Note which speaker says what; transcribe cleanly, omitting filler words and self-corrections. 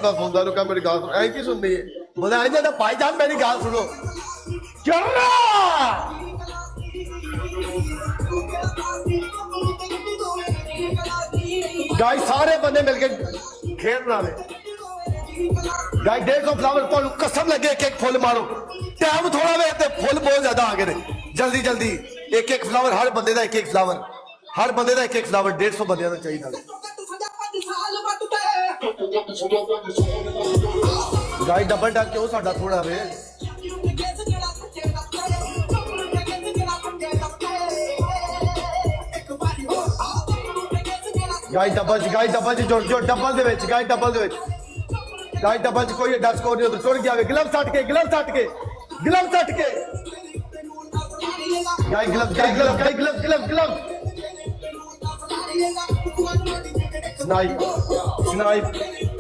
Speaker 1: मैं सुनता रुका मेरी गाल सुन ऐ की सुननी है बोले आई ना भाईजान मेरी गाल सुनो चल गाइस सारे बंदे मिलके खेल बना ले गाइस 150 फ्लावर को कसम लगे एक एक फुल मारो टाइम थोड़ा वे ते फुल बहुत ज्यादा आ गए जल्दी जल्दी एक एक फ्लावर हर बंदे का एक एक फ्लावर हर बंदे का एक एक फ्लावर 150 बंदे का चाहिए गाइस डबल डक क्यों साडा थोड़ा वे गाइस डबल जो डबल दे विच गाइस डबल दे विच गाइस डबल च कोई डर स्कोर नहीं होता टुट गया गिलव सट के गाइस गिलव स्नाइप